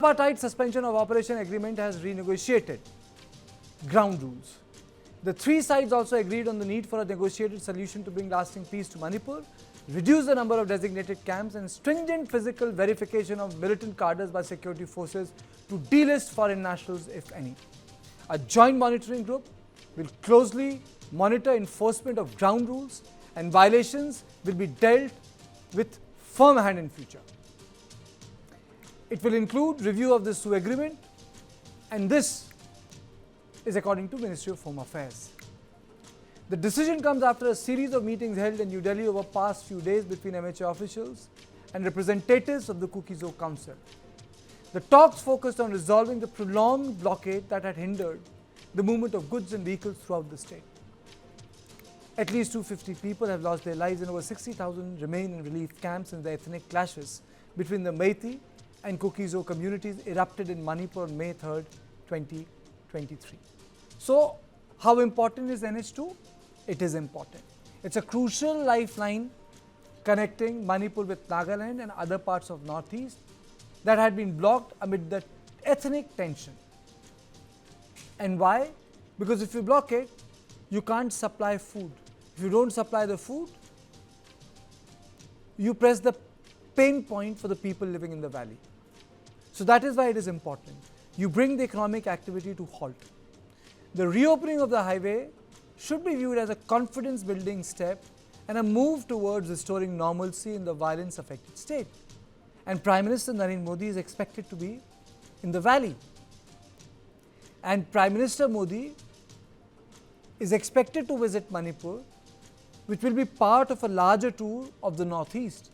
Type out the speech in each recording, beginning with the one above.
tripartite suspension of operation agreement has renegotiated ground rules. The three sides also agreed on the need for a negotiated solution to bring lasting peace to Manipur, reduce the number of designated camps, and stringent physical verification of militant cadres by security forces to delist foreign nationals, if any. A joint monitoring group will closely monitor enforcement of ground rules, and violations will be dealt with firm hand in future. It will include review of the SU agreement, and this is according to Ministry of Home Affairs. The decision comes after a series of meetings held in New Delhi over past few days between MHA officials and representatives of the Kuki-Zo Council. The talks focused on resolving the prolonged blockade that had hindered the movement of goods and vehicles throughout the state. At least 250 people have lost their lives and over 60,000 remain in relief camps since the ethnic clashes between the Meiteis and Kuki-Zo communities erupted in Manipur on May 3rd, 2023. So, how important is NH2? It is important. It's a crucial lifeline connecting Manipur with Nagaland and other parts of Northeast that had been blocked amid the ethnic tension. And why? Because if you block it, you can't supply food. If you don't supply the food, you press the pain point for the people living in the valley. So that is why it is important. You bring the economic activity to halt. The reopening of the highway should be viewed as a confidence building step and a move towards restoring normalcy in the violence affected state. And Prime Minister Narendra Modi is expected to be in the valley. And Prime Minister Modi is expected to visit Manipur, which will be part of a larger tour of the Northeast.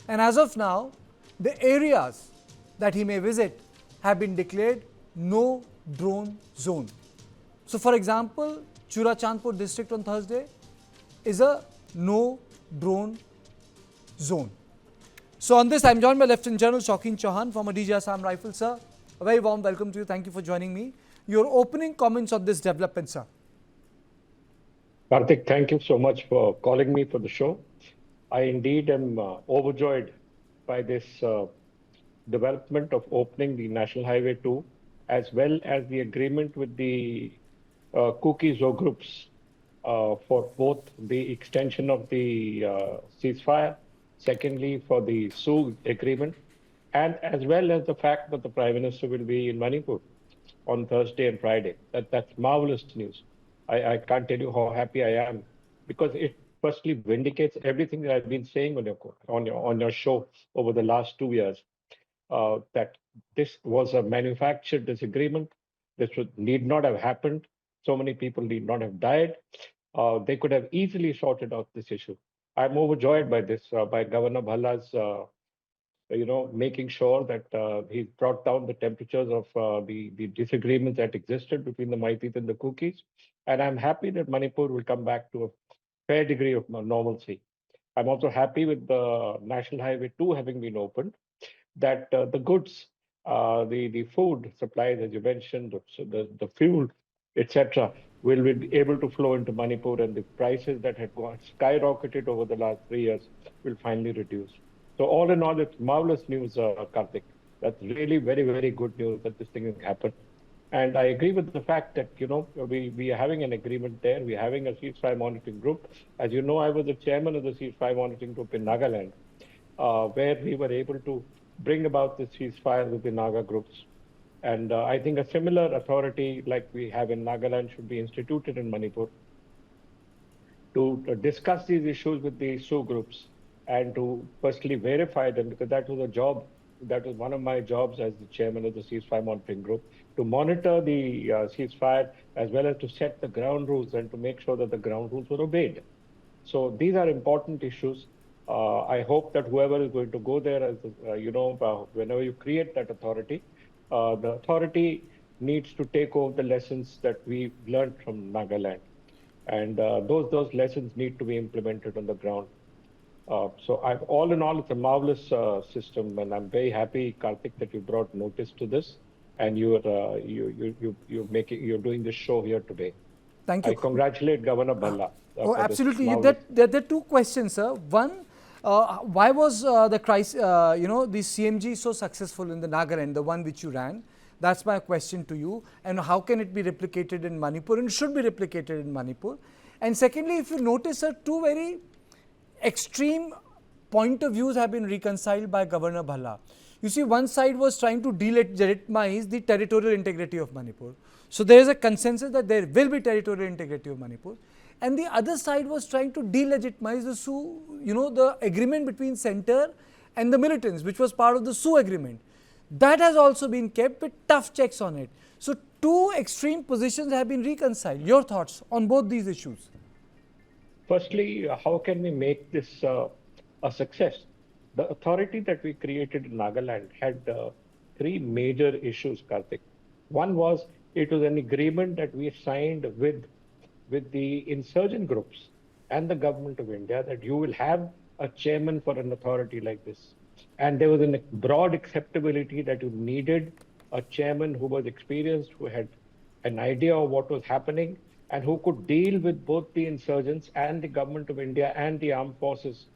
And as of now, the areas that he may visit have been declared no drone zone. So for example, Churachandpur district on Thursday is a no drone zone. So on this, I am joined by Lieutenant General Shaukin Chauhan, former DG Assam Rifles. Sir, a very warm welcome to you. Thank you for joining me. Your opening comments on this development, sir. Karthik, thank you so much for calling me for the show. I indeed am overjoyed by this development of opening the National Highway-2, as well as the agreement with the Kuki-Zo groups for both the extension of the ceasefire, secondly for the SU agreement, and as well as the fact that the Prime Minister will be in Manipur on Thursday and Friday. That's marvelous news. I can't tell you how happy I am, because it firstly vindicates everything that I've been saying on your show over the last 2 years. That this was a manufactured disagreement. This need not have happened. So many people need not have died. They could have easily sorted out this issue. I'm overjoyed by this, by Governor Bhalla's, making sure that he brought down the temperatures of the disagreements that existed between the Meiteis and the Kukis. And I'm happy that Manipur will come back to a fair degree of normalcy. I'm also happy with the National Highway 2 having been opened, that the goods, the food supplies, as you mentioned, the fuel, etc., will be able to flow into Manipur, and the prices that had gone skyrocketed over the last 3 years will finally reduce. So all in all, it's marvelous news, Karthik. That's really very, very good news that this thing has happened. And I agree with the fact that, we are having an agreement there. We're having a ceasefire monitoring group. As you know, I was the chairman of the ceasefire monitoring group in Nagaland, where we were able to bring about the ceasefire with the Naga groups. And I think a similar authority like we have in Nagaland should be instituted in Manipur to discuss these issues with the SU groups and to firstly verify them, because that was a job, that was one of my jobs as the chairman of the ceasefire monitoring group, to monitor the ceasefire as well as to set the ground rules and to make sure that the ground rules were obeyed. So these are important issues. I hope that whoever is going to go there, as whenever you create that authority, the authority needs to take over the lessons that we learned from Nagaland, and those lessons need to be implemented on the ground. So all in all, it's a marvelous system, and I'm very happy, Karthik, that you brought notice to this, and you're doing this show here today. Thank you. I congratulate Governor Bhalla. Absolutely. There are two questions, sir. One, Why was the crisis, the CMG so successful in the Nagaland, the one which you ran? That's my question to you. And how can it be replicated in Manipur, and should be replicated in Manipur? And secondly, if you notice, sir, two very extreme point of views have been reconciled by Governor Bhalla. You see, one side was trying to delegitimize the territorial integrity of Manipur. So there is a consensus that there will be territorial integrity of Manipur. And the other side was trying to delegitimize the agreement between centre and the militants, which was part of the Sioux agreement. That has also been kept with tough checks on it. So two extreme positions have been reconciled. Your thoughts on both these issues? Firstly, how can we make this a success? The authority that we created in Nagaland had three major issues, Karthik. One was it was an agreement that we signed with the insurgent groups and the government of India that you will have a chairman for an authority like this. And there was a broad acceptability that you needed a chairman who was experienced, who had an idea of what was happening, and who could deal with both the insurgents and the government of India and the armed forces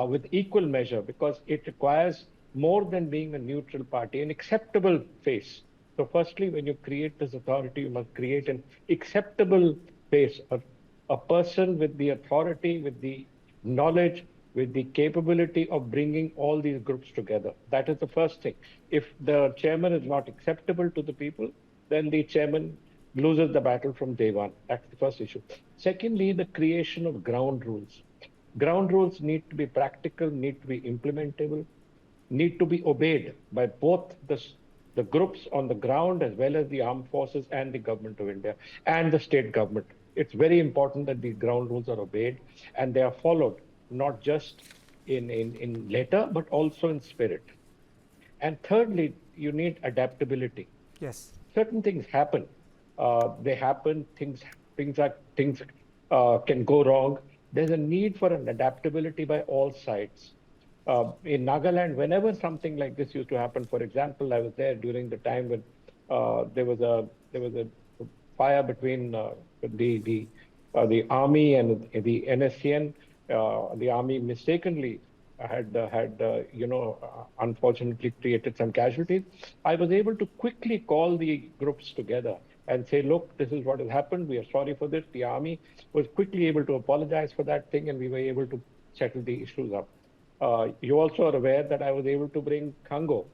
with equal measure, because it requires more than being a neutral party, an acceptable face. So firstly, when you create this authority, you must create an acceptable face, a person with the authority, with the knowledge, with the capability of bringing all these groups together. That is the first thing. If the chairman is not acceptable to the people, then the chairman loses the battle from day one. That's the first issue. Secondly, the creation of ground rules. Ground rules need to be practical, need to be implementable, need to be obeyed by both the groups on the ground as well as the armed forces and the government of India and the state government. It's very important that these ground rules are obeyed and they are followed, not just in letter, but also in spirit. And thirdly, you need adaptability. Yes. Certain things happen. They happen. Things can go wrong. There's a need for an adaptability by all sides. In Nagaland, whenever something like this used to happen, for example, I was there during the time when there was a fire between the army and the NSCN. The army mistakenly unfortunately created some casualties. I was able to quickly call the groups together and say, look, this is what has happened. We are sorry for this. The army was quickly able to apologize for that thing, and we were able to settle the issues up. You also are aware that I was able to bring Kango